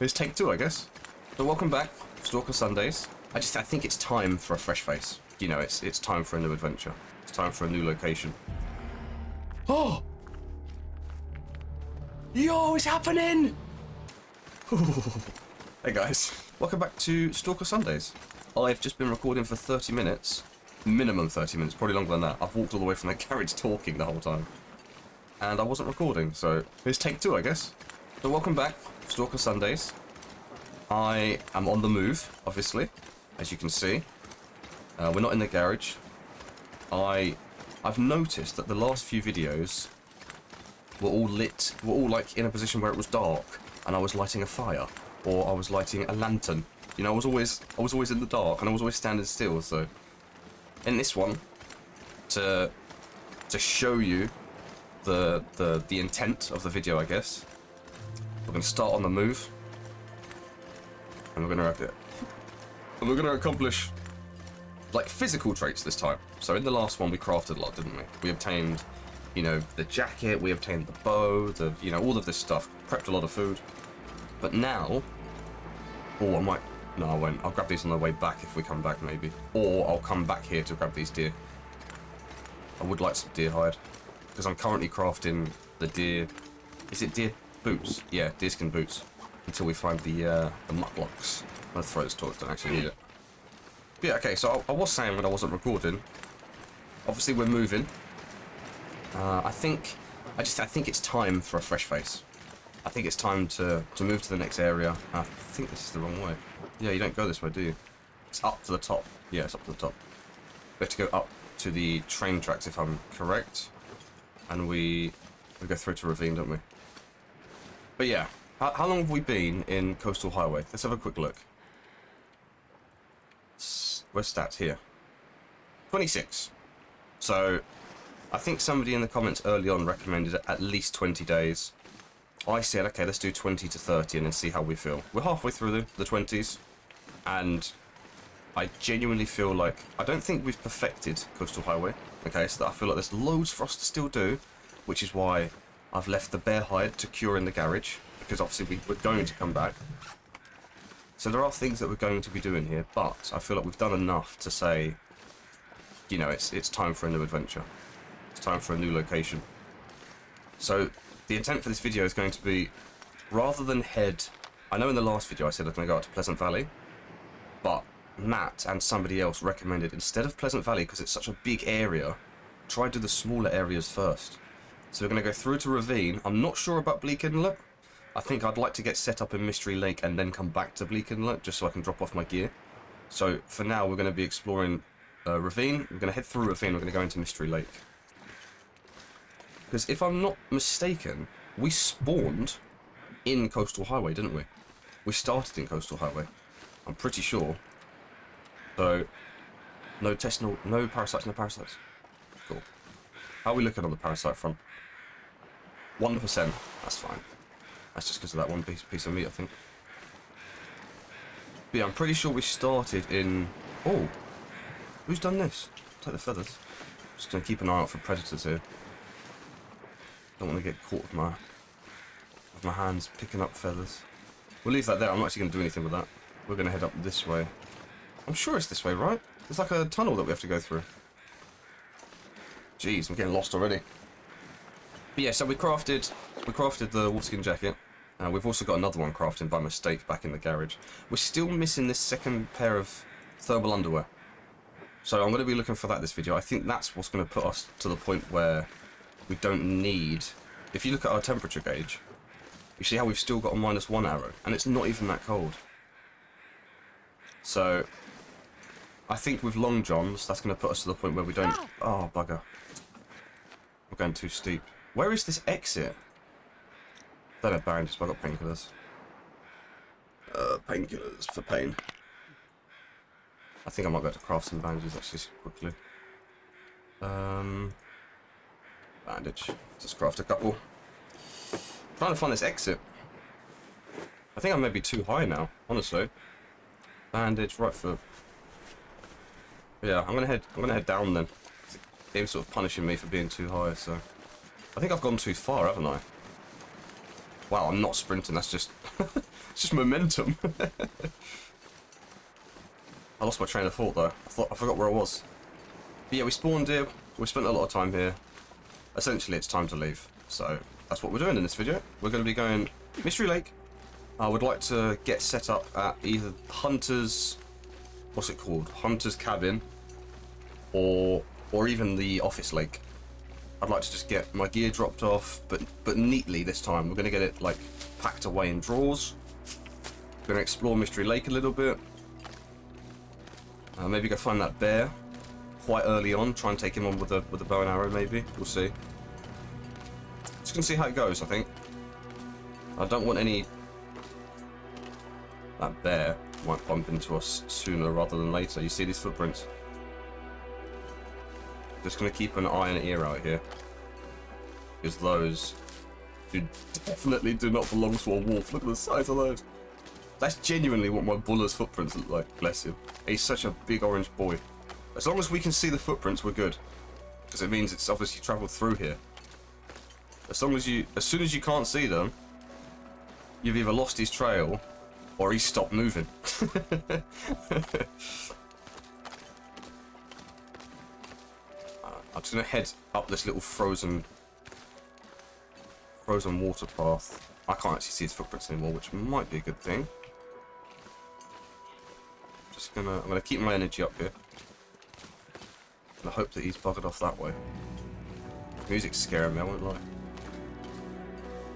It's take two, I guess. So welcome back, Stalker Sundays. I think it's time for a fresh face. You know, it's time for a new adventure. It's time for a new location. Oh! Yo, it's happening! Hey guys, welcome back to Stalker Sundays. I've just been recording for 30 minutes. Minimum 30 minutes, probably longer than that. I've walked all the way from the garage talking the whole time. And I wasn't recording, so it's take two, I guess. So welcome back, Stalker Sundays. I am on the move, obviously, as you can see. We're not in the garage. I've noticed that the last few videos were all lit, like in a position where it was dark, and I was lighting a fire, or I was lighting a lantern. You know, I was always in the dark, and I was always standing still. So, in this one, to show you the intent of the video, I guess, we're going to start on the move, and we're going to accomplish like physical traits this time. So in the last one we crafted a lot, didn't we? We obtained, you know, the jacket, we obtained the bow, you know, all of this stuff, prepped a lot of food. But now, I won't. I'll grab these on the way back if we come back maybe. Or I'll come back here to grab these deer. I would like some deer hide, because I'm currently crafting the deer, is it deer boots? Yeah, deerskin boots, until we find the mucklocks. I'm gonna throw this torch, don't actually need it. But yeah, okay, so I was saying when I wasn't recording, obviously we're moving. I think it's time for a fresh face. I think it's time to move to the next area. I think this is the wrong way. Yeah, you don't go this way, do you? It's up to the top. Yeah, it's up to the top. We have to go up to the train tracks, if I'm correct. And we go through to ravine, don't we? But yeah, how long have we been in Coastal Highway? Let's have a quick look. Where's stats here? 26. So, I think somebody in the comments early on recommended at least 20 days. I said, okay, let's do 20 to 30 and then see how we feel. We're halfway through the 20s, and I genuinely feel like, I don't think we've perfected Coastal Highway. Okay, so I feel like there's loads for us to still do, which is why I've left the bear hide to cure in the garage, because obviously we're going to come back. So there are things that we're going to be doing here, but I feel like we've done enough to say, you know, it's time for a new adventure. It's time for a new location. So the intent for this video is going to be, rather than head, I know in the last video I said I was going to go out to Pleasant Valley, but Matt and somebody else recommended instead of Pleasant Valley, because it's such a big area, try to do the smaller areas first. So we're going to go through to Ravine. I'm not sure about Bleak Inlet. I think I'd like to get set up in Mystery Lake and then come back to Bleak Inlet, just so I can drop off my gear. So for now we're going to be exploring Ravine. We're going to head through Ravine, we're going to go into Mystery Lake. Because if I'm not mistaken, we spawned in Coastal Highway, didn't we? We started in Coastal Highway. I'm pretty sure. So, no parasites, no parasites. Cool. How are we looking on the parasite front? 1%. That's fine. That's just because of that one piece of meat, I think. But yeah, I'm pretty sure we started in... Oh! Who's done this? Take the feathers. Just going to keep an eye out for predators here. Don't want to get caught with my hands picking up feathers. We'll leave that there. I'm not actually going to do anything with that. We're going to head up this way. I'm sure it's this way, right? There's like a tunnel that we have to go through. Jeez, I'm getting lost already. But yeah, so we crafted the wolfskin jacket. We've also got another one crafted by mistake back in the garage. We're still missing this second pair of thermal underwear. So I'm going to be looking for that this video. I think that's what's going to put us to the point where we don't need... If you look at our temperature gauge, you see how we've still got a -1 arrow, and it's not even that cold. So I think with long johns, that's going to put us to the point where we don't... Oh, bugger. We're going too steep. Where is this exit? Don't have bandages, but I've got painkillers. Painkillers for pain. I think I might be able to craft some bandages actually quickly. Bandage. Just craft a couple. Trying to find this exit. I think I may be too high now, honestly. Bandage, right foot. Yeah, I'm gonna head down then. The game's sort of punishing me for being too high, so I think I've gone too far, haven't I? Wow, I'm not sprinting. That's just it's just momentum. I lost my train of thought though. I forgot where I was. But yeah, we spawned here. We spent a lot of time here. Essentially, it's time to leave. So that's what we're doing in this video. We're going to be going Mystery Lake. I would like to get set up at either Hunter's, what's it called? Hunter's cabin, or even the office lake. I'd like to just get my gear dropped off, but neatly this time. We're going to get it like packed away in drawers. We're going to explore Mystery Lake a little bit. Maybe go find that bear quite early on. Try and take him on with a bow and arrow. Maybe we'll see. Just gonna see how it goes. I think. I don't want any. That bear might bump into us sooner rather than later. You see these footprints? Just gonna keep an eye and ear out here, because those definitely do not belong to a wolf. Look at the size of those. That's genuinely what my buller's footprints look like. Bless him. He's such a big orange boy. As long as we can see the footprints, we're good, because it means it's obviously travelled through here. As soon as you can't see them, you've either lost his trail, or he's stopped moving. I'm just gonna head up this little frozen water path. I can't actually see his footprints anymore, which might be a good thing. I'm gonna keep my energy up here. And I hope that he's buggered off that way. The music's scaring me, I won't lie.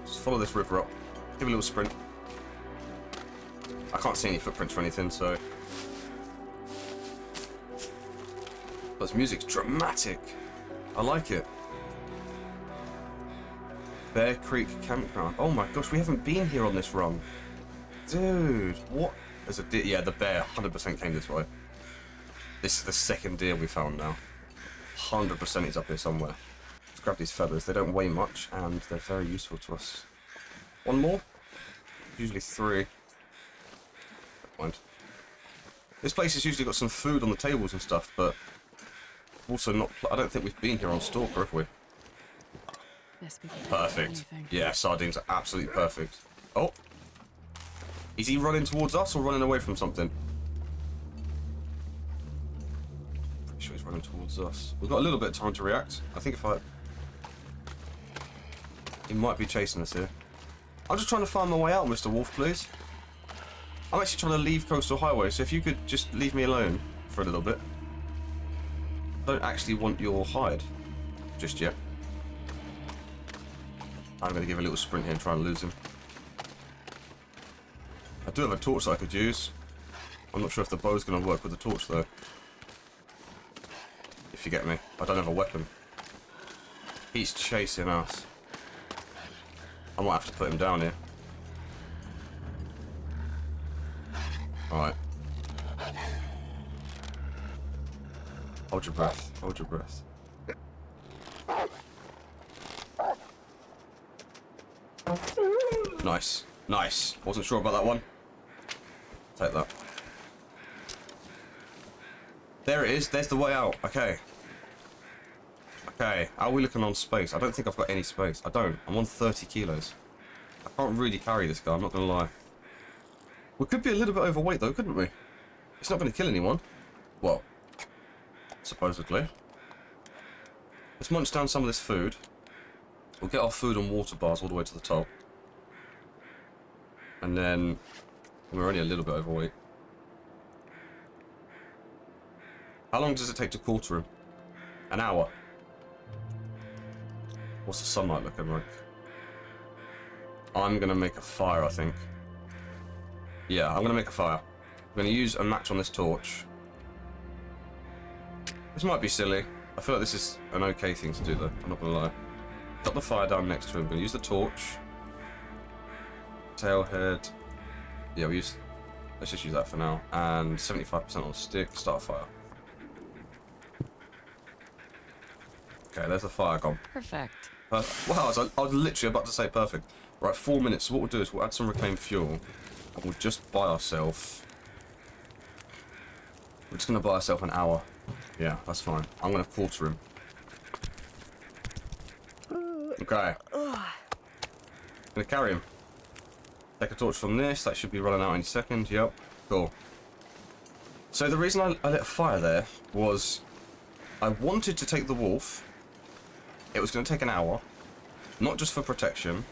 Just follow this river up. Give a little sprint. I can't see any footprints or anything, so. But this music's dramatic. I like it. Bear Creek Campground. Oh my gosh, we haven't been here on this run. Dude, what? There's a deer. Yeah, the bear 100% came this way. This is the second deer we found now. 100% he's up here somewhere. Let's grab these feathers. They don't weigh much, and they're very useful to us. One more? Usually 3. Never mind. This place has usually got some food on the tables and stuff, but also not. I don't think we've been here on Stalker, have we? Perfect. Yeah, sardines are absolutely perfect. Oh! Is he running towards us or running away from something? Pretty sure he's running towards us. We've got a little bit of time to react. I think if I... He might be chasing us here. I'm just trying to find my way out, Mr. Wolf, please. I'm actually trying to leave Coastal Highway, so if you could just leave me alone for a little bit. I don't actually want your hide just yet. I'm going to give a little sprint here and try and lose him. I do have a torch that I could use. I'm not sure if the bow's going to work with the torch though. If you get me. I don't have a weapon. He's chasing us. I might have to put him down here. Alright. Hold your breath. Hold your breath. Nice. Nice. Wasn't sure about that one. Take that. There it is. There's the way out. Okay. Okay. How are we looking on space? I don't think I've got any space. I don't. I'm on 30 kilos. I can't really carry this guy. I'm not going to lie. We could be a little bit overweight though, couldn't we? It's not going to kill anyone. Well, supposedly. Let's munch down some of this food. We'll get our food and water bars all the way to the top. And then we're only a little bit overweight. How long does it take to quarter him? An hour. What's the sunlight looking like? I'm gonna make a fire, I think. Yeah, I'm gonna make a fire. I'm gonna use a match on this torch. This might be silly. I feel like this is an okay thing to do though, I'm not gonna lie. Got the fire down next to him. I'm gonna use the torch. Tailhead. Yeah, let's just use that for now. And 75% on stick. Start a fire. Okay, there's the fire gone. Perfect. Wow, I was literally about to say perfect. Right, 4 minutes. So what we'll do is we'll add some reclaimed fuel. And we'll just buy ourselves... We're just going to buy ourselves an hour. Yeah, that's fine. I'm going to quarter him. Okay. I'm going to carry him. Take a torch from this. That should be running out any second. Yep. Cool. So the reason I lit a fire there was I wanted to take the wolf. It was going to take an hour. Not just for protection,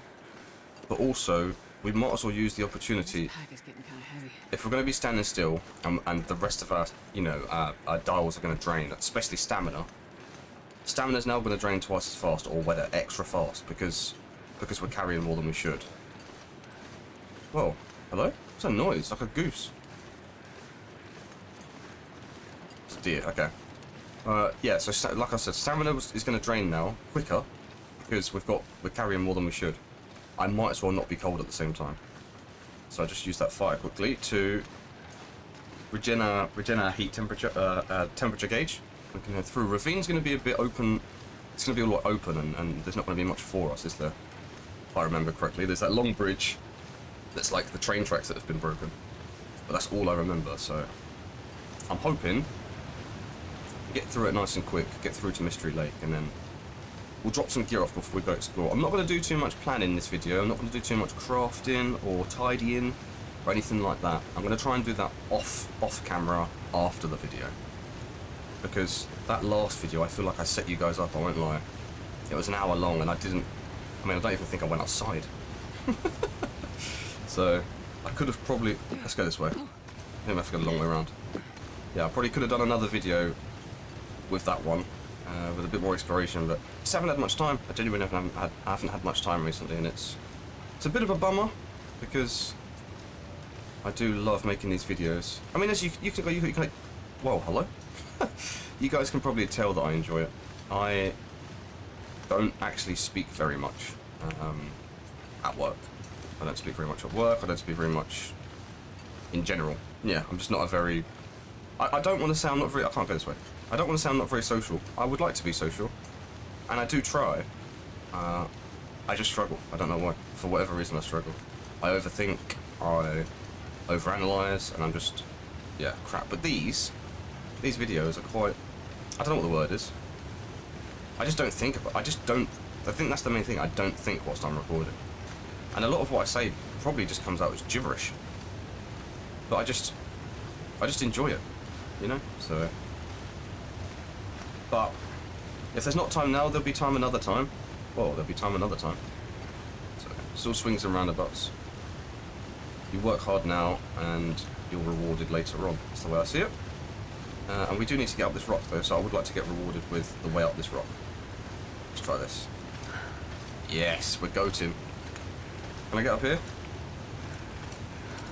but also we might as well use the opportunity. This pack is getting kind of heavy. If we're going to be standing still and the rest of our, you know, our dials are going to drain, especially stamina. Stamina's now going to drain twice as fast, or whether extra fast, because we're carrying more than we should. Whoa, hello? What's that noise? Like a goose. It's a deer, okay. Yeah, so like I said, stamina is going to drain now, quicker, because we're carrying more than we should. I might as well not be cold at the same time. So I just use that fire quickly to regen our heat temperature gauge. We can head through. Ravine's going to be a bit open. It's going to be a lot open, and there's not going to be much for us, is there? If I remember correctly, there's that long bridge that's like the train tracks that have been broken. But that's all I remember. So I'm hoping to get through it nice and quick, get through to Mystery Lake, and then we'll drop some gear off before we go explore. I'm not going to do too much planning in this video. I'm not going to do too much crafting or tidying or anything like that. I'm going to try and do that off camera after the video. Because that last video, I feel like I set you guys up, I won't lie. It was an hour long and I don't even think I went outside. So, I could have probably... Let's go this way. I think we have to go the long way around. Yeah, I probably could have done another video with that one, with a bit more exploration, but just haven't had much time. I genuinely haven't had much time recently, and it's a bit of a bummer, because I do love making these videos. I mean, as you can whoa, hello? You guys can probably tell that I enjoy it. I don't actually speak very much at work. I don't speak very much at work. I don't speak very much in general. Yeah, I'm just not a very... I don't want to sound not very... I can't go this way. I don't want to sound not very social. I would like to be social. And I do try. I just struggle. I don't know why. For whatever reason I struggle. I overthink. I overanalyze. And I'm just... Yeah, crap. But these videos are quite... I don't know what the word is. I just don't think about... I think that's the main thing. I don't think whilst I'm recording. And a lot of what I say probably just comes out as gibberish. But I just enjoy it. You know? So... But if there's not time now, there'll be time another time. Well, there'll be time another time. So it's all swings and roundabouts. You work hard now, and you're rewarded later on. That's the way I see it. And we do need to get up this rock, though, so I would like to get rewarded with the way up this rock. Let's try this. Yes, we're go-to. Can I get up here?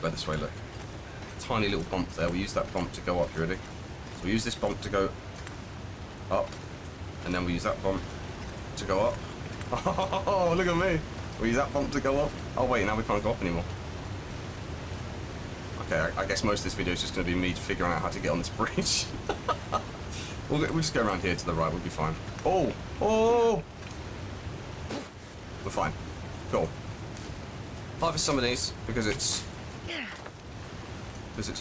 Go this way, look. Tiny little bump there. We use that bump to go up, you ready? So we use this bump to go up, and then we use that bump to go up. Oh, look at me! We use that bump to go up. Oh wait, now we can't go up anymore. Okay, I guess most of this video is just going to be me figuring out how to get on this bridge. We'll just go around here to the right, we'll be fine. Oh! Oh! We're fine. Cool. Harvest some of these, because it's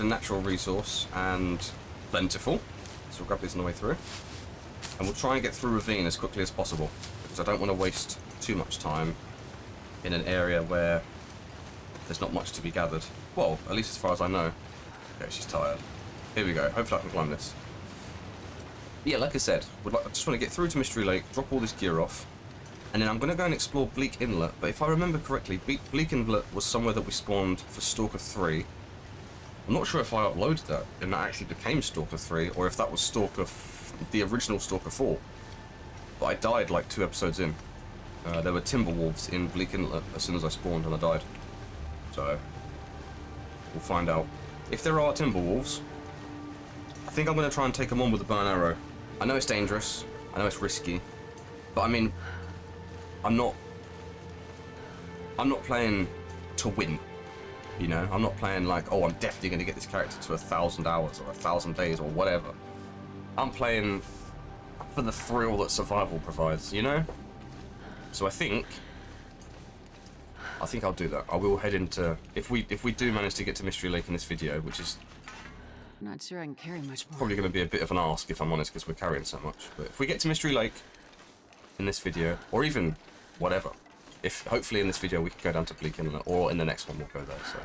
a natural resource and plentiful. So we'll grab these on the way through. And we'll try and get through Ravine as quickly as possible, because I don't want to waste too much time in an area where there's not much to be gathered. Well, at least as far as I know. Okay, she's tired. Here we go. Hopefully I can climb this. Yeah, like I said, I just want to get through to Mystery Lake, drop all this gear off, and then I'm going to go and explore Bleak Inlet. But if I remember correctly, Bleak Inlet was somewhere that we spawned for Stalker 3. I'm not sure if I uploaded that and that actually became Stalker 3, or if that was the original Stalker 4. But I died like 2 episodes in. There were Timberwolves in Bleak Inlet as soon as I spawned and I died. So, we'll find out. If there are Timberwolves, I think I'm going to try and take them on with a bow and arrow. I know it's dangerous, I know it's risky, but I mean, I'm not playing to win. You know, I'm not playing like, oh, I'm definitely going to get this character to 1,000 hours or 1,000 days or whatever. I'm playing for the thrill that survival provides, you know? So I think I'll do that. I will head into... If we do manage to get to Mystery Lake in this video, which is... Not sure I can carry much more. Probably going to be a bit of an ask, if I'm honest, because we're carrying so much. But if we get to Mystery Lake in this video, or even whatever, if hopefully in this video we can go down to Bleak Inlet, or in the next one we'll go there. So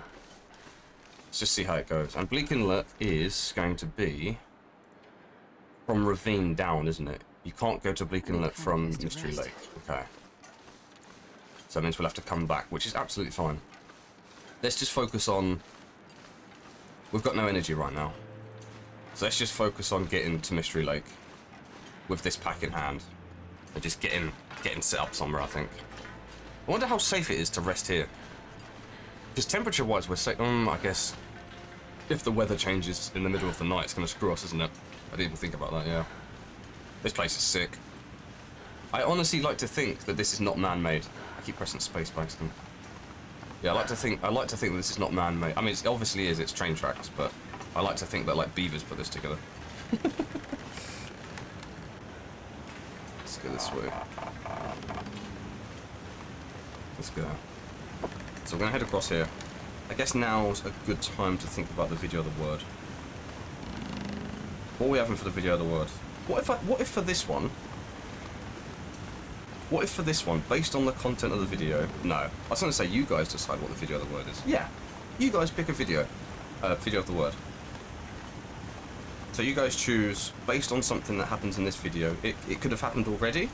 let's just see how it goes. And Bleak Inlet is going to be from Ravine down, isn't it? You can't go to Bleak Inlet from Mystery Lake. Okay. So that means we'll have to come back, which is absolutely fine. Let's just focus on... We've got no energy right now. So let's just focus on getting to Mystery Lake with this pack in hand. And just getting set up somewhere, I think. I wonder how safe it is to rest here. Because temperature-wise, we're safe. I guess if the weather changes in the middle of the night, it's going to screw us, isn't it? I didn't even think about that, yeah. This place is sick. I honestly like to think that this is not man-made. I keep pressing space by accident. Yeah, I like to think that this is not man-made. I mean, it obviously is. It's train tracks, but I like to think that like beavers put this together. Let's go this way. Let's go. So we're gonna head across here. I guess now's a good time to think about the video of the word. What are we having for the video of the word? What if for this one? What if for this one, based on the content of the video? No, I was going to say you guys decide what the video of the word is. Yeah, you guys pick a video of the word. So you guys choose based on something that happens in this video. It could have happened already,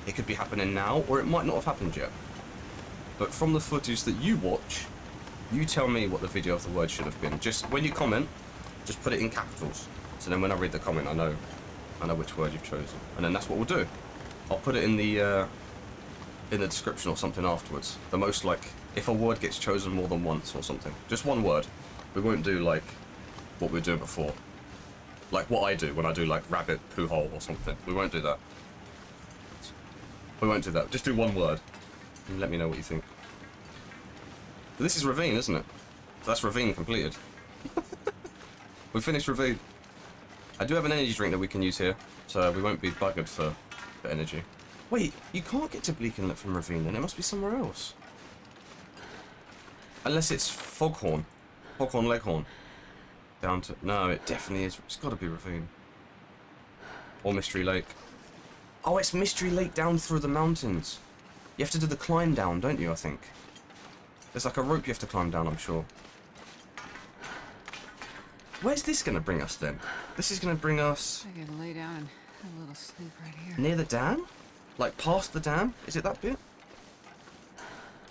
it could be happening now, or it might not have happened yet. But from the footage that you watch, you tell me what the video of the word should have been. Just when you comment, just put it in capitals. So then when I read the comment, I know which word you've chosen, and then that's what we'll do. I'll put it in the description or something afterwards. The most, like, if a word gets chosen more than once or something. Just one word. We won't do, like, what we were doing before. Like what I do when I do, like, rabbit, poo hole or something. We won't do that. We won't do that. Just do one word. And let me know what you think. But this is Ravine, isn't it? So that's Ravine completed. We finished Ravine. I do have an energy drink that we can use here, so we won't be buggered for energy. Wait, you can't get to Bleak Inlet from Ravine then, it must be somewhere else. Unless it's Foghorn. Foghorn Leghorn. Down to... No, it definitely is. It's got to be Ravine. Or Mystery Lake. Oh, it's Mystery Lake down through the mountains. You have to do the climb down, don't you, I think? There's like a rope you have to climb down, I'm sure. Where's this going to bring us then? This is going to bring us... I can lay down and have a little sleep right here. Near the dam? Like past the dam? Is it that bit?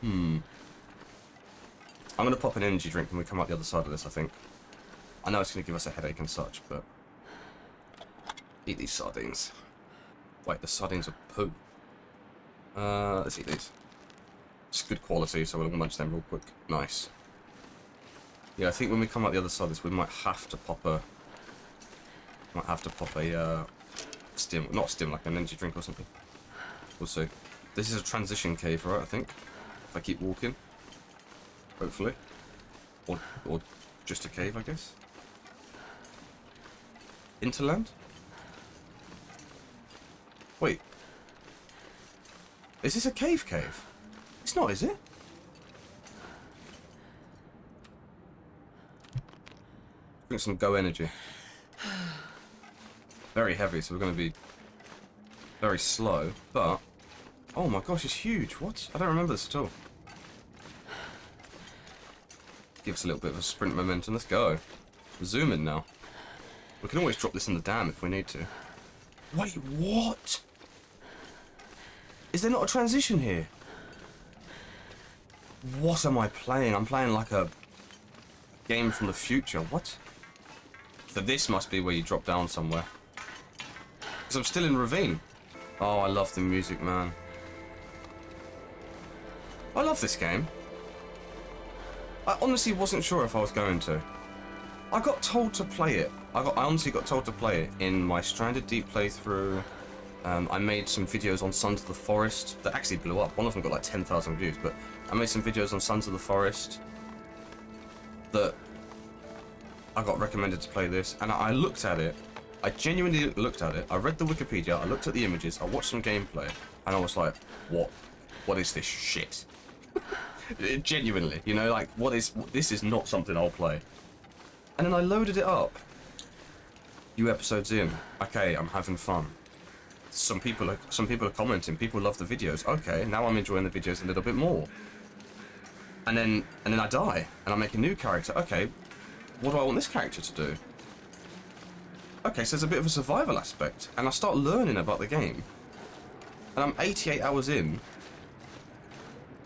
I'm going to pop an energy drink when we come out the other side of this, I think. I know it's going to give us a headache and such, but... Eat these sardines. Wait, the sardines are poo. Let's eat these. It's good quality, so we'll munch them real quick. Nice. Yeah, I think when we come out the other side of this, we might have to pop a... stim, not stim, like an energy drink or something. We'll see. This is a transition cave, right, I think? If I keep walking. Hopefully. Or just a cave, I guess. Interland? Wait. Is this a cave? It's not, is it? Drink some Go Energy. Very heavy, so we're going to be very slow, but... Oh my gosh, it's huge. What? I don't remember this at all. Give us a little bit of a sprint momentum. Let's go. We're zooming now. We can always drop this in the dam if we need to. Wait, what? Is there not a transition here? What am I playing? I'm playing like a game from the future. What? So this must be where you drop down somewhere. Because I'm still in Ravine. Oh, I love the music, man. I love this game. I honestly wasn't sure if I was going to. I got told to play it. I honestly got told to play it in my Stranded Deep playthrough. I made some videos on Sons of the Forest that actually blew up. One of them got like 10,000 views, but I made some videos on Sons of the Forest that I got recommended to play this, and I looked at it. I genuinely looked at it. I read the Wikipedia, I looked at the images, I watched some gameplay, and I was like, what? What is this shit? Genuinely, you know, like, this is not something I'll play. And then I loaded it up. Few episodes in. Okay, I'm having fun. some people are commenting. People love the videos. Okay, now I'm enjoying the videos a little bit more. And then I die, and I make a new character. Okay, what do I want this character to do? Okay, so there's a bit of a survival aspect, and I start learning about the game. And I'm 88 hours in.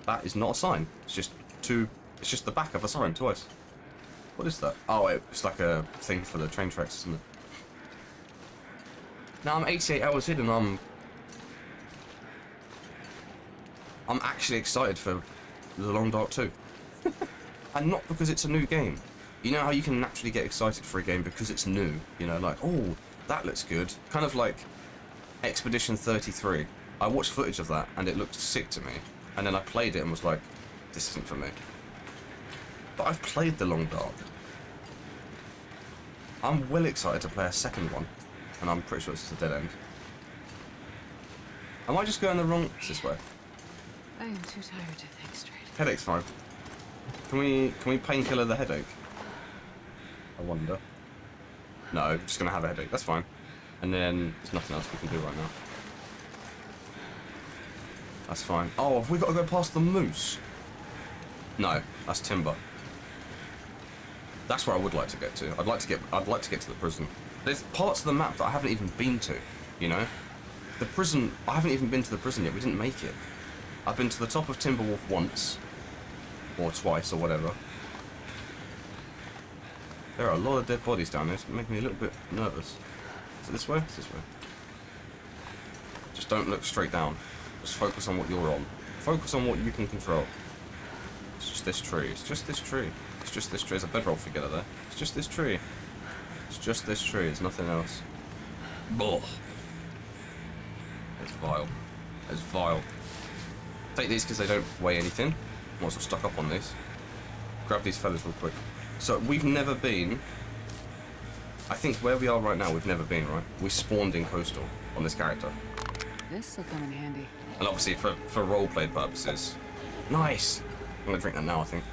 That is not a sign. It's just the back of a siren twice. What is that? Oh, it's like a thing for the train tracks, isn't it? Now I'm 88 hours in, and I'm actually excited for The Long Dark 2. And not because it's a new game. You know how you can naturally get excited for a game because it's new? You know, like, oh, that looks good. Kind of like Expedition 33. I watched footage of that, and it looked sick to me. And then I played it and was like, this isn't for me. But I've played The Long Dark. I'm well excited to play a second one. And I'm pretty sure it's just a dead end. Am I just going the wrong... It's this way. I am too tired to think straight. Headache's fine. Can we painkiller the headache? I wonder. No, I'm just gonna have a headache. That's fine. And then there's nothing else we can do right now. That's fine. Oh, have we got to go past the moose? No, that's timber. That's where I would like to get to. I'd like to get to the prison. There's parts of the map that I haven't even been to, you know? The prison, I haven't even been to the prison yet. We didn't make it. I've been to the top of Timberwolf once. Or twice, or whatever. There are a lot of dead bodies down there. It's making me a little bit nervous. Is it this way? It's this way. Just don't look straight down. Just focus on what you're on. Focus on what you can control. It's just this tree. It's just this tree. It's just this tree. There's a bedroll figure there. It's just this tree. It's just this tree. It's nothing else. Ugh. It's vile. It's vile. Take these because they don't weigh anything. Once I'm stuck up on these. Grab these fellas real quick. So we've never been... I think where we are right now, we've never been, right? We spawned in Coastal on this character. This will come in handy. And obviously for roleplay purposes... Nice! I'm going to drink that now, I think.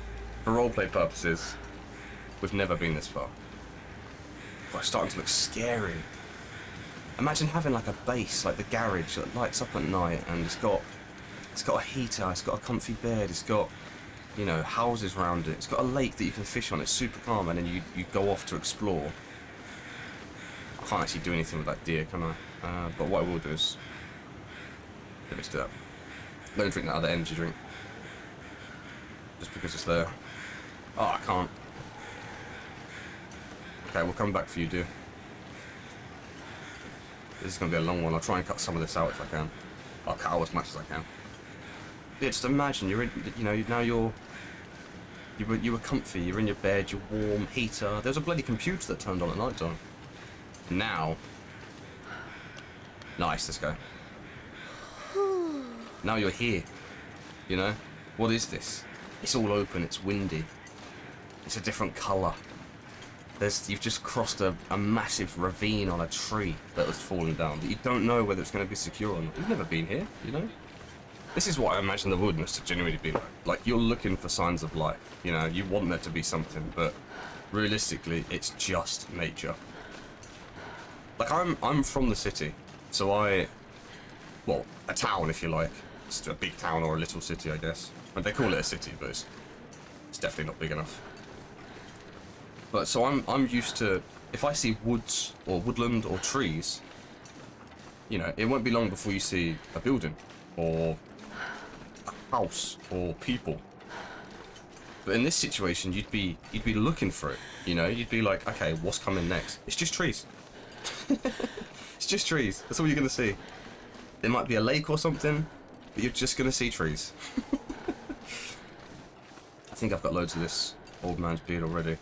For roleplay purposes, we've never been this far. God, it's starting to look scary. Imagine having like a base, like the garage that lights up at night, and it's got a heater, it's got a comfy bed, it's got, you know, houses around it, it's got a lake that you can fish on, it's super calm, and then you go off to explore. I can't actually do anything with that deer, can I? But what I will do is... Let's do that. Don't drink that other energy drink. Just because it's there. Oh, I can't. Okay, we'll come back for you, dear. This is going to be a long one. I'll try and cut some of this out if I can. I'll cut out as much as I can. Yeah, just imagine you're in, you know, now you were comfy, you're in your bed, you're warm, heater. There was a bloody computer that turned on at night time. Now, nice, let's go. Now you're here, you know? What is this? It's all open, it's windy. It's a different colour. You've just crossed a massive ravine on a tree that was falling down, but you don't know whether it's going to be secure or not. You've never been here, you know? This is what I imagine the wilderness to genuinely be like. Like, you're looking for signs of life, you know? You want there to be something, but realistically, it's just nature. Like, I'm from the city, so well, a town, if you like. It's a big town or a little city, I guess. And they call it a city, but it's definitely not big enough. But so I'm used to, if I see woods or woodland or trees, you know, it won't be long before you see a building or a house or people. But in this situation, you'd be looking for it. You know, you'd be like, okay, what's coming next? It's just trees. It's just trees. That's all you're gonna see. There might be a lake or something, but you're just gonna see trees. I think I've got loads of this old man's beard already.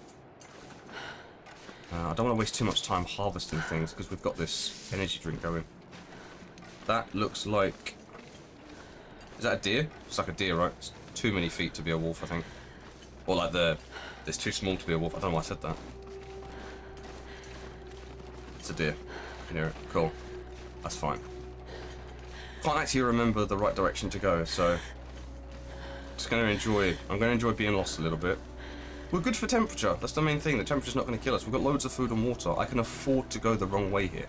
I don't want to waste too much time harvesting things because we've got this energy drink going. That looks like... Is that a deer? It's like a deer, right? It's too many feet to be a wolf, I think. Or like it's too small to be a wolf. I don't know why I said that. It's a deer. You can hear it. Cool. That's fine. Can't actually remember the right direction to go, so... I'm going to enjoy being lost a little bit. We're good for temperature. That's the main thing. The temperature's not going to kill us. We've got loads of food and water. I can afford to go the wrong way here.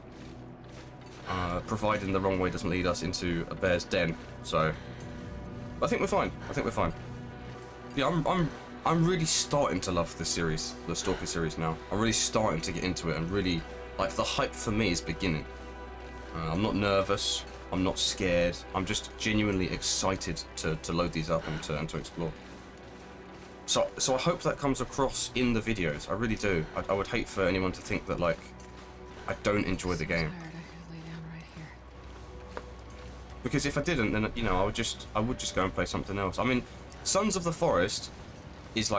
providing the wrong way doesn't lead us into a bear's den. So, I think we're fine. I think we're fine. Yeah, I'm really starting to love this series, the Stalker series now. I'm really starting to get into it, and really, like, the hype for me is beginning. I'm not nervous. I'm not scared. I'm just genuinely excited to load these up and to explore. So I hope that comes across in the videos. I really do. I would hate for anyone to think that, like, I don't enjoy the game. Tired. I could lay down right here. Because if I didn't, then, you know, I would just go and play something else. I mean, Sons of the Forest is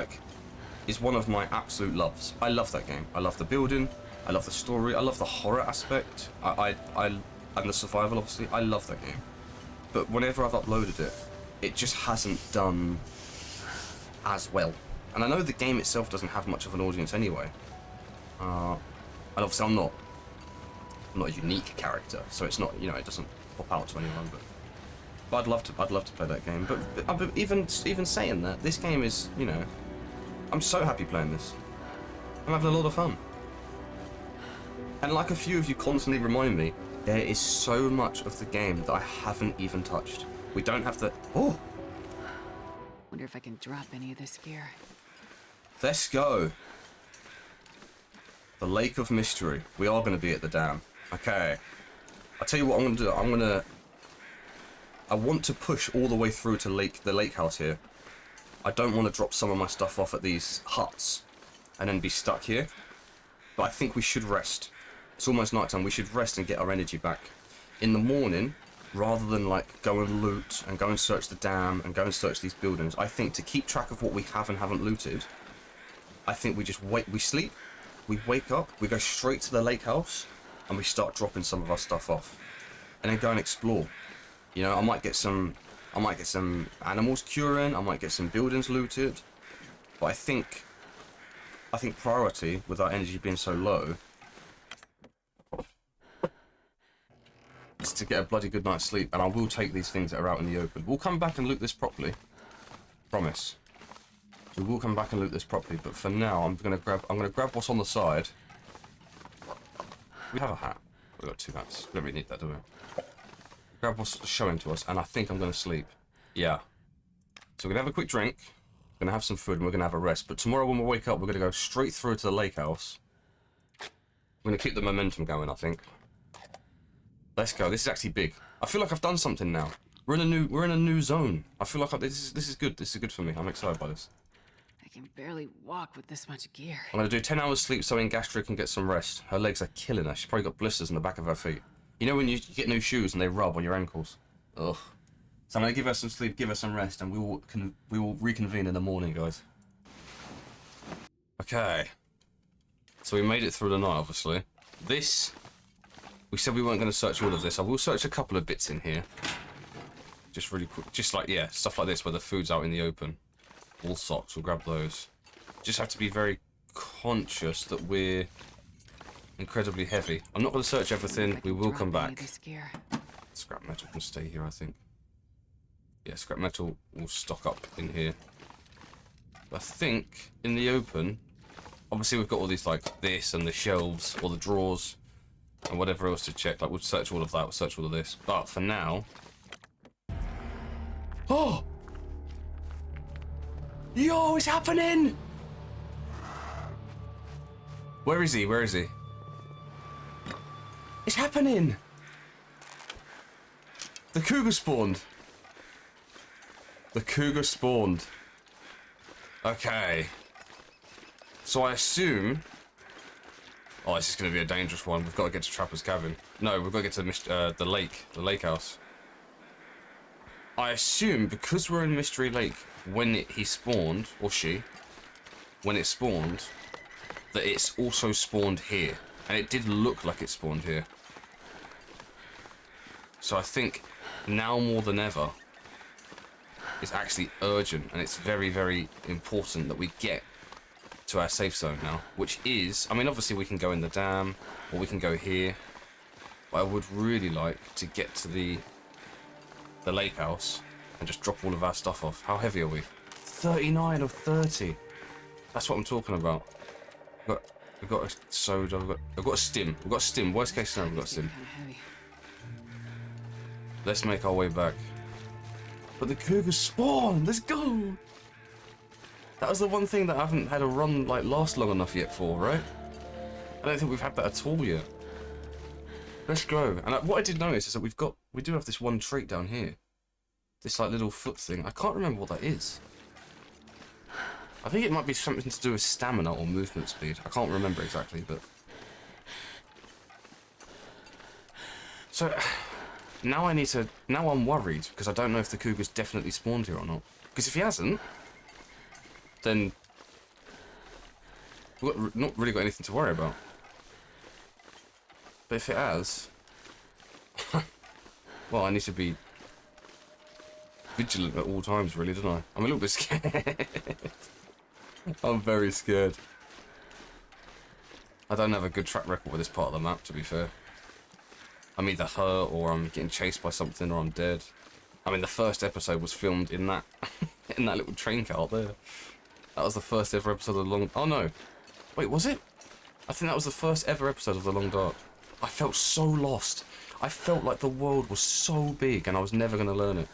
one of my absolute loves. I love that game. I love the building. I love the story. I love the horror aspect. And the survival, obviously. I love that game. But whenever I've uploaded it, it just hasn't done as well. And I know the game itself doesn't have much of an audience anyway. And obviously I'm not a unique character, so it's not, you know, it doesn't pop out to anyone. But I'd love to play that game. But even saying that, this game is, you know, I'm so happy playing this. I'm having a lot of fun. And like a few of you constantly remind me, there is so much of the game that I haven't even touched. We don't have the... Oh! Wonder if I can drop any of this gear. Let's go. The Lake of Mystery. We are going to be at the dam. Okay. I'll tell you what I'm going to do. I want to push all the way through to the lake house here. I don't want to drop some of my stuff off at these huts and then be stuck here. But I think we should rest. It's almost night time. We should rest and get our energy back. In the morning, rather than like go and loot and go and search the dam and go and search these buildings, I think to keep track of what we have and haven't looted, I think we just wait. We sleep, we wake up, we go straight to the lake house, and we start dropping some of our stuff off, and then go and explore. You know, I might get some animals curing, I might get some buildings looted, but I think priority, with our energy being so low, is to get a bloody good night's sleep. And I will take these things that are out in the open. We'll come back and loot this properly. Promise. We will come back and loot this properly, but for now I'm gonna grab what's on the side. We have a hat. We've got 2 hats. We don't really need that, do we? Grab what's showing to us, and I think I'm gonna sleep. Yeah. So we're gonna have a quick drink, we're gonna have some food, and we're gonna have a rest. But tomorrow when we wake up, we're gonna go straight through to the lake house. We're gonna keep the momentum going, I think. Let's go. This is actually big. I feel like I've done something now. We're in a new zone. I feel like this is good. This is good for me. I'm excited by this. I can barely walk with this much gear. I'm gonna do 10 hours sleep so Ingastria can get some rest. Her legs are killing her. She's probably got blisters in the back of her feet. You know when you get new shoes and they rub on your ankles? Ugh. So I'm gonna give her some sleep, give her some rest, and we will reconvene in the morning, guys. Okay. So we made it through the night, obviously. This. We said we weren't going to search all of this. I will search a couple of bits in here. Just really quick. Just like, yeah, stuff like this where the food's out in the open. All socks, we'll grab those. Just have to be very conscious that we're incredibly heavy. I'm not going to search everything. We will come back. Scrap metal can stay here, I think. Yeah, scrap metal will stock up in here. I think in the open, obviously we've got all these like this and the shelves or the drawers. And whatever else to check, like we'll search all of that, we'll search all of this. But for now... Oh! Yo, it's happening! Where is he? Where is he? It's happening! The cougar spawned. The cougar spawned. Okay. So I assume... Oh, this is going to be a dangerous one. We've got to get to Trapper's Cabin. No, we've got to get to the lake house. I assume because we're in Mystery Lake, when he spawned, or she, when it spawned, that it's also spawned here. And it did look like it spawned here. So I think now more than ever, it's actually urgent, and it's very, very important that we get to our safe zone now, which is, I mean, obviously we can go in the dam, or we can go here, but I would really like to get to the lake house and just drop all of our stuff off. How heavy are we? 39 of 30. That's what I'm talking about. We've got a soda, I've got a stim. We've got a stim. Worst case scenario, we've got a stim. Kinda heavy. Let's make our way back. But the cougars spawn! Let's go! That was the one thing that I haven't had a run like last long enough yet for, right? I don't think we've had that at all yet. Let's go. And what I did notice is that we do have this one trait down here. This like little foot thing. I can't remember what that is. I think it might be something to do with stamina or movement speed. I can't remember exactly, but... So, now I'm worried, because I don't know if the cougar's definitely spawned here or not. Because if he hasn't, then we've not really got anything to worry about. But if it has, well, I need to be vigilant at all times, really, don't I? I'm a little bit scared. I'm very scared. I don't have a good track record with this part of the map, to be fair. I'm either hurt, or I'm getting chased by something, or I'm dead. I mean, the first episode was filmed in that in that little train car there. That was the first ever episode of The Long... Oh, no. Wait, was it? I think that was the first ever episode of The Long Dark. I felt so lost. I felt like the world was so big and I was never going to learn it.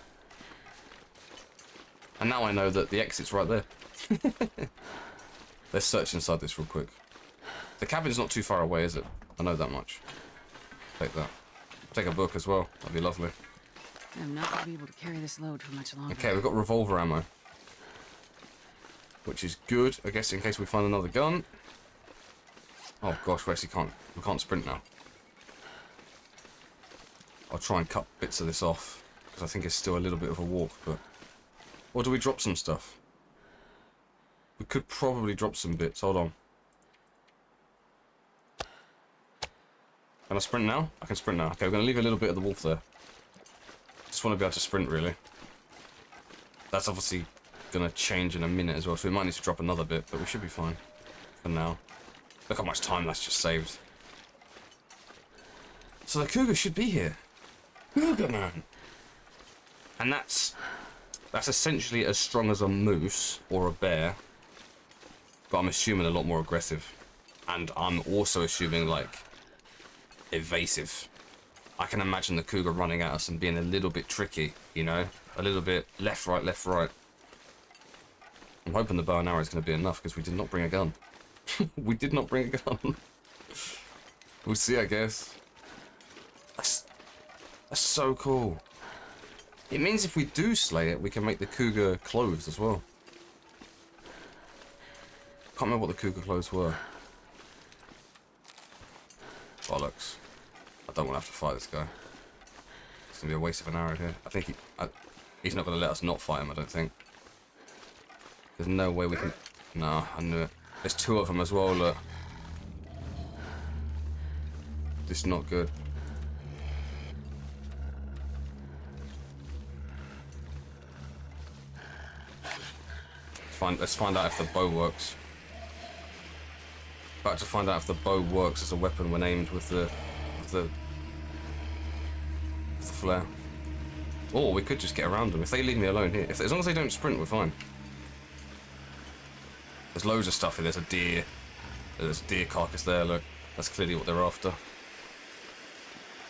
And now I know that the exit's right there. Let's search inside this real quick. The cabin's not too far away, is it? I know that much. Take that. Take a book as well. That'd be lovely. I'm not going to be able to carry this load for much longer. Okay, we've got revolver ammo. Which is good, I guess, in case we find another gun. Oh gosh, we can't sprint now. I'll try and cut bits of this off, because I think it's still a little bit of a walk, but... Or do we drop some stuff? We could probably drop some bits, hold on. Can I sprint now? I can sprint now. Okay, we're going to leave a little bit of the wolf there. Just want to be able to sprint, really. That's obviously going to change in a minute as well, so we might need to drop another bit, but we should be fine for now. Look how much time that's just saved. So the cougar should be here. Cougar man! And that's essentially as strong as a moose or a bear, but I'm assuming a lot more aggressive. And I'm also assuming, like, evasive. I can imagine the cougar running at us and being a little bit tricky, you know? A little bit left, right, left, right. I'm hoping the bow and arrow is going to be enough, because we did not bring a gun. We did not bring a gun. We'll see, I guess. That's so cool. It means if we do slay it, we can make the cougar clothes as well. Can't remember what the cougar clothes were. Bollocks. I don't want to have to fight this guy. It's going to be a waste of an arrow here. I think he's not going to let us not fight him, I don't think. There's no way we can... No, I knew it. There's two of them as well, look. This is not good. Let's find out if the bow works. About to find out if the bow works as a weapon when aimed with the flare. Or we could just get around them if they leave me alone here. As long as they don't sprint, we're fine. There's loads of stuff here. There's a deer. There's a deer carcass there. Look, that's clearly what they're after.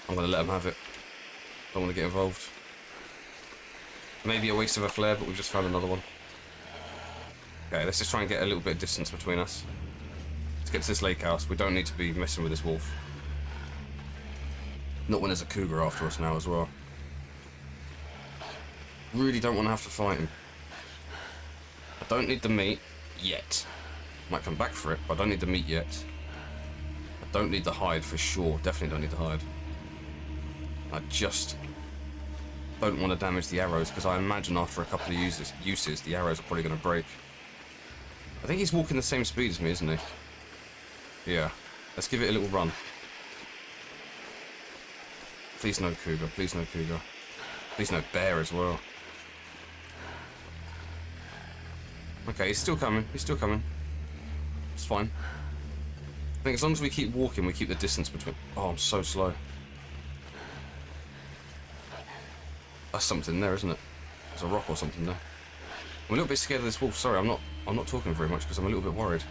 I'm gonna let them have it. Don't want to get involved. Maybe a waste of a flare, but we've just found another one. Okay, let's just try and get a little bit of distance between us. Let's get to this lake house. We don't need to be messing with this wolf. Not when there's a cougar after us now as well. Really don't want to have to fight him. I don't need the meat yet. Might come back for it, but I don't need the meat yet. I don't need the hide for sure. Definitely don't need the hide. I just don't want to damage the arrows, because I imagine after a couple of uses the arrows are probably going to break. I think he's walking the same speed as me, isn't he? Yeah. Let's give it a little run. Please no cougar. Please no cougar. Please no bear as well. Okay, he's still coming. He's still coming. It's fine. I think as long as we keep walking, we keep the distance between... Oh, I'm so slow. That's something there, isn't it? There's a rock or something there. I'm a little bit scared of this wolf. Sorry, I'm not talking very much because I'm a little bit worried.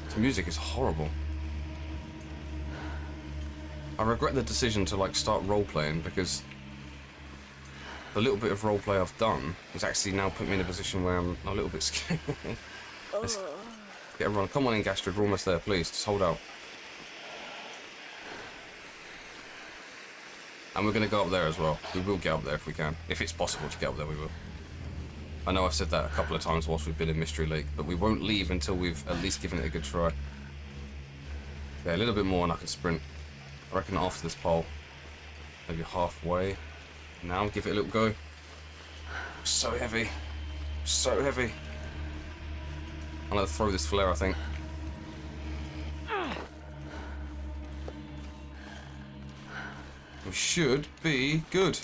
This music is horrible. I regret the decision to like start role-playing because the little bit of roleplay I've done has actually now put me in a position where I'm a little bit scared. Let's get everyone. Come on in, Gastrid. We're almost there. Please, just hold out. And we're going to go up there as well. We will get up there if we can. If it's possible to get up there, we will. I know I've said that a couple of times whilst we've been in Mystery Lake, but we won't leave until we've at least given it a good try. Yeah, a little bit more and I can sprint. I reckon after this pole. Maybe halfway. Now, give it a little go. So heavy. So heavy. I'm going to throw this flare, I think. We should be good.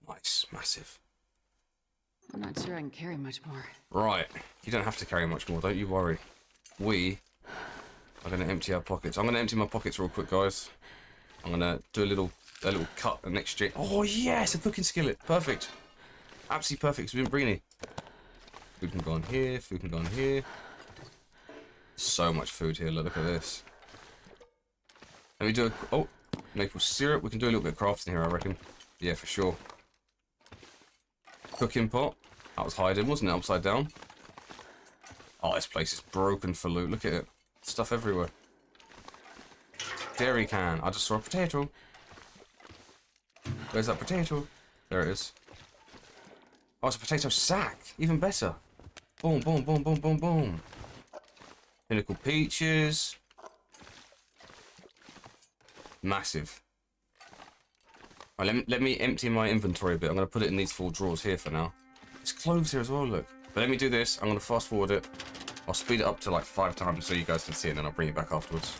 Nice. Massive. I'm not sure I can carry much more. Right. You don't have to carry much more, don't you worry. We are going to empty our pockets. I'm going to empty my pockets real quick, guys. I'm going to do a little cut and exchange. Oh, yes! A cooking skillet. Perfect. Absolutely perfect. It's been greeny. Food can go on here. Food can go on here. So much food here. Look at this. Let me do a... Oh, maple syrup. We can do a little bit of crafting here, I reckon. Yeah, for sure. Cooking pot. That was hiding, wasn't it? Upside down. Oh, this place is broken for loot. Look at it. Stuff everywhere. Dairy can. I just saw a potato. Where's that potato? There it is. Oh, it's a potato sack. Even better. Boom, boom, boom, boom, boom, boom. Pinnacle peaches. Massive. Right, let me empty my inventory a bit. I'm going to put it in these 4 drawers here for now. There's cloves here as well, look. But let me do this. I'm going to fast forward it. I'll speed it up to like 5 times so you guys can see it, and then I'll bring it back afterwards.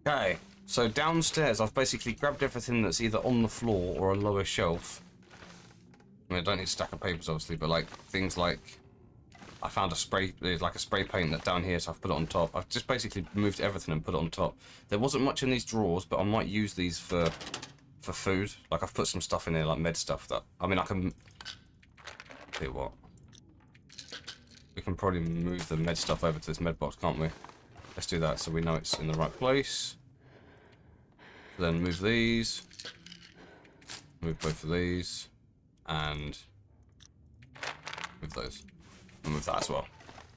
Okay, so downstairs I've basically grabbed everything that's either on the floor or a lower shelf. I mean, I don't need a stack of papers obviously, but like things like I found there's like a spray paint that down here, so I've put it on top. I've just basically moved everything and put it on top. There wasn't much in these drawers, but I might use these for food. Like I've put some stuff in here, like med stuff that, I mean, I can, tell you what, we can probably move the med stuff over to this med box, can't we? Let's do that so we know it's in the right place. Then move these, move both of these, and move those, and move that as well.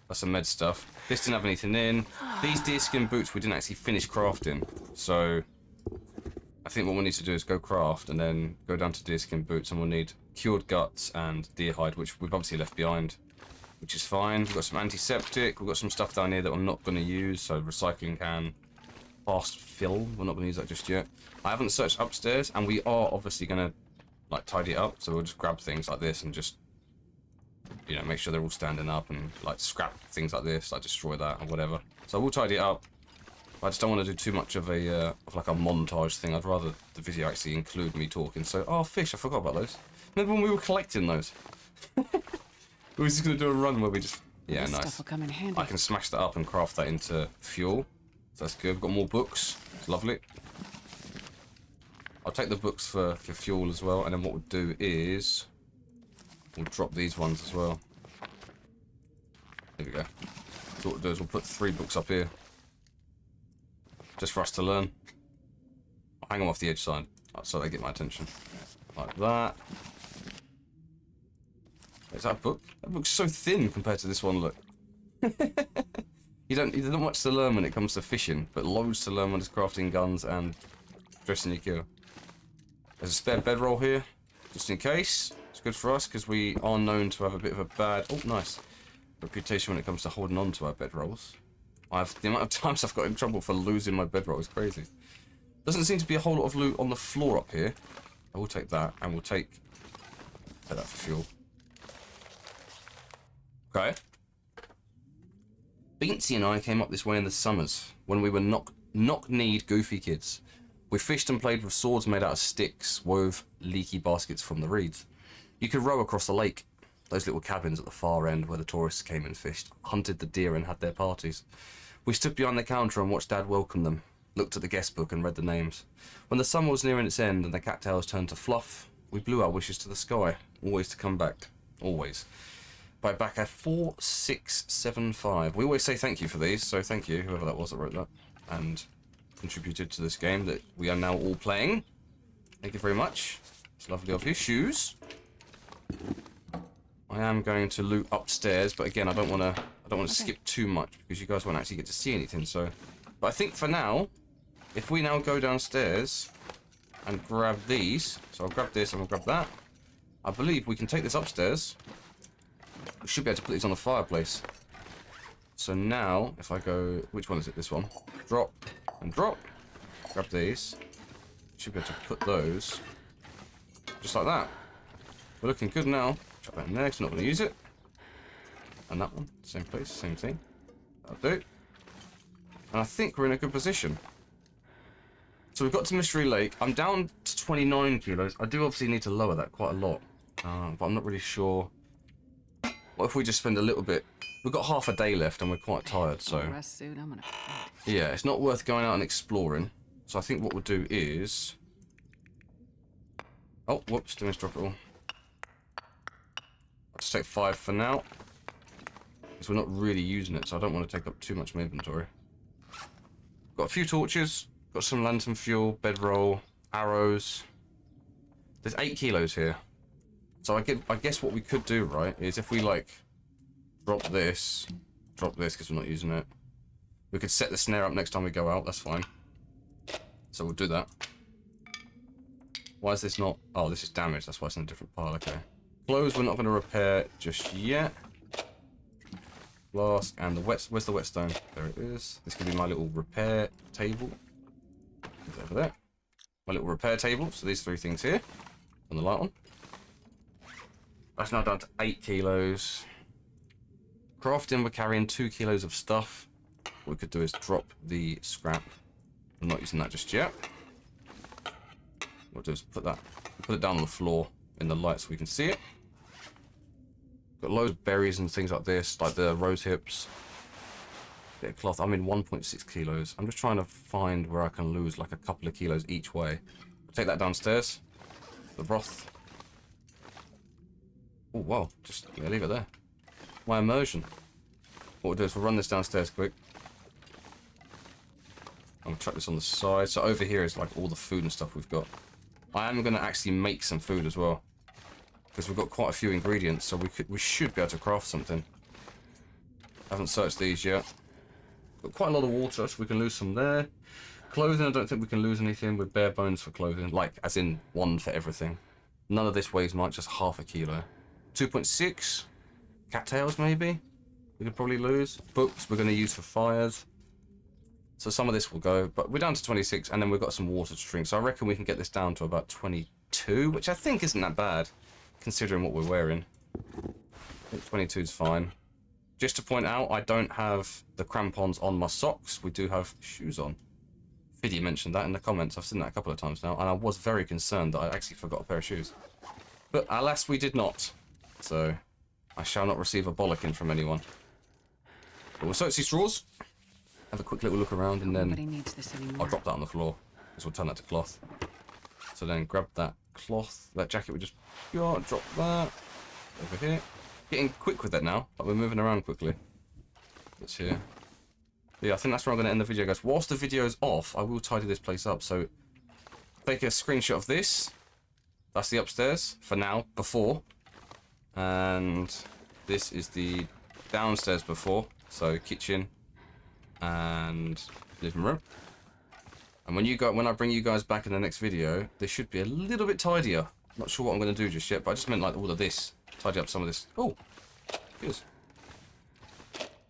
That's some med stuff. This didn't have anything in. These deerskin boots we didn't actually finish crafting, so I think what we need to do is go craft and then go down to deerskin boots, and we'll need cured guts and deer hide, which we've obviously left behind, which is fine. We've got some antiseptic, we've got some stuff down here that I'm not going to use, so recycling can. Fast fill, we're not going to use that just yet. I haven't searched upstairs, and we are obviously going to like tidy it up, so we'll just grab things like this and just, you know, make sure they're all standing up, and like scrap things like this, like destroy that or whatever. So we'll tidy it up. I just don't want to do too much of a like a montage thing. I'd rather the video actually include me talking. So, oh, fish, I forgot about those. Remember when we were collecting those? We were just going to do a run where we just, yeah, This nice. stuff will come in handy. I can smash that up and craft that into fuel. So that's good. We've got more books. It's lovely. I'll take the books for fuel as well, and then what we'll do is we'll drop these ones as well. There we go. So what we'll do is we'll put 3 books up here, just for us to learn. I'll hang them off the edge side so they get my attention, like that. Is that a book? That book's so thin compared to this one. Look. There's not much to learn when it comes to fishing, but loads to learn when it's crafting guns and dressing your gear. There's a spare bedroll here, just in case. It's good for us because we are known to have a bit of a bad, oh nice, reputation when it comes to holding on to our bedrolls. The amount of times I've got in trouble for losing my bedroll is crazy. Doesn't seem to be a whole lot of loot on the floor up here. I will take that, and we'll take Take that for fuel. Okay. Beansy and I came up this way in the summers, when we were knock-kneed goofy kids. We fished and played with swords made out of sticks, wove leaky baskets from the reeds. You could row across the lake. Those little cabins at the far end where the tourists came and fished, hunted the deer and had their parties. We stood behind the counter and watched Dad welcome them, looked at the guest book and read the names. When the summer was nearing its end and the cattails turned to fluff, we blew our wishes to the sky, always to come back. Always. By backer 4675. We always say thank you for these, so thank you, whoever that was that wrote that, and contributed to this game that we are now all playing. Thank you very much. It's lovely of you. Shoes. I am going to loot upstairs, but again, I don't want to skip too much because you guys won't actually get to see anything. So, but I think for now, if we now go downstairs and grab these, so I'll grab this and I'll grab that. I believe we can take this upstairs. We should be able to put these on the fireplace. So now, if I go, which one is it? This one. Drop and drop. Grab these. Should be able to put those just like that. We're looking good now. Chuck that in there, 'cause I'm not going to use it. And that one, same place, same thing. That'll do. And I think we're in a good position. So we've got to Mystery Lake. I'm down to 29 kilos. I do obviously need to lower that quite a lot. But I'm not really sure. What if we just spend a little bit? We've got half a day left and we're quite tired, so... Rest suit, I'm gonna faint. Yeah, it's not worth going out and exploring. So I think what we'll do is... Oh, whoops, didn't drop it all. I'll just take 5 for now. Because we're not really using it, so I don't want to take up too much of my inventory. Got a few torches, got some lantern fuel, bedroll, arrows. There's 8 kilos here. So I guess what we could do, right, is if we, like, drop this because we're not using it. We could set the snare up next time we go out, that's fine. So we'll do that. Why is this not... Oh, this is damaged, that's why it's in a different pile, okay. Clothes we're not going to repair just yet. Flask and the wet... Where's the whetstone? There it is. This could be my little repair table. It's over there. My little repair table, so these 3 things here. On the light one. That's now down to 8 kilos. Crafting, we're carrying 2 kilos of stuff. What we could do is drop the scrap. I'm not using that just yet. What we'll do is put it down on the floor in the light so we can see it. Got loads of berries and things like this, like the rose hips. Bit of cloth. I'm in 1.6 kilos. I'm just trying to find where I can lose like a couple of kilos each way. Take that downstairs. The broth. Oh, wow. Just leave it there. My immersion. What we'll do is we'll run this downstairs quick. I'm going to chuck this on the side. So over here is like all the food and stuff we've got. I am going to actually make some food as well. Because we've got quite a few ingredients, so we should be able to craft something. Haven't searched these yet. Got quite a lot of water, so we can lose some there. Clothing, I don't think we can lose anything with bare bones for clothing. Like, as in 1 for everything. None of this weighs much, just half a kilo. 2.6. Cattails, maybe? We could probably lose. Books we're going to use for fires. So some of this will go, but we're down to 26, and then we've got some water to drink. So I reckon we can get this down to about 22, which I think isn't that bad, considering what we're wearing. I think 22 is fine. Just to point out, I don't have the crampons on my socks. We do have shoes on. Fiddy mentioned that in the comments. I've seen that a couple of times now, and I was very concerned that I actually forgot a pair of shoes. But alas, we did not. So I shall not receive a bollocking from anyone. But we'll search these drawers. Have a quick little look around, and then Nobody needs this anymore. I'll drop that on the floor, because we'll turn that to cloth. So then grab that cloth, that jacket we just got, drop that over here. Getting quick with that now, like we're moving around quickly. That's here. But yeah, I think that's where I'm going to end the video, guys. Whilst the video's off, I will tidy this place up. So take a screenshot of this. That's the upstairs for now, before. And this is the downstairs before, so kitchen and living room. And when I bring you guys back in the next video, they should be a little bit tidier. Not sure what I'm going to do just yet, but I just meant like all of this. Tidy up some of this. Oh, good.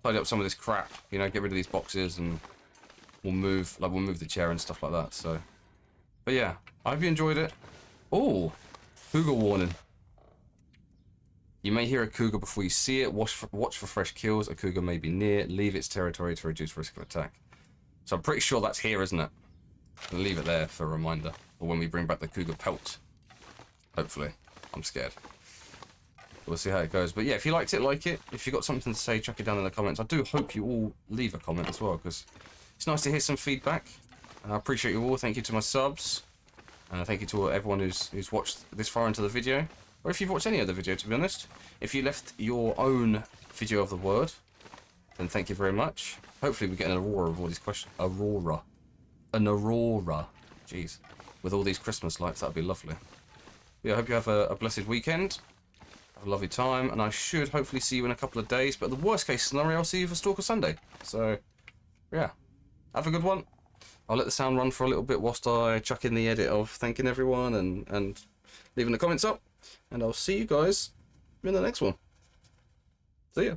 Tidy up some of this crap. You know, get rid of these boxes, and we'll move the chair and stuff like that. So, but yeah, I hope you enjoyed it. Oh, Google warning. You may hear a cougar before you see it. Watch for fresh kills. A cougar may be near. Leave its territory to reduce risk of attack. So I'm pretty sure that's here, isn't it? I'll leave it there for a reminder. Or when we bring back the cougar pelt. Hopefully. I'm scared. We'll see how it goes. But yeah, if you liked it, like it. If you got something to say, chuck it down in the comments. I do hope you all leave a comment as well, because it's nice to hear some feedback. I appreciate you all. Thank you to my subs. Thank you to everyone who's watched this far into the video. Or if you've watched any other video, to be honest. If you left your own video of the word, then thank you very much. Hopefully we get an aurora of all these questions. Aurora. An aurora. Jeez. With all these Christmas lights, that'd be lovely. Yeah, I hope you have a blessed weekend. Have a lovely time. And I should hopefully see you in a couple of days. But the worst case scenario, I'll see you for Stalker Sunday. So, yeah. Have a good one. I'll let the sound run for a little bit whilst I chuck in the edit of thanking everyone and leaving the comments up. And I'll see you guys in the next one. See ya.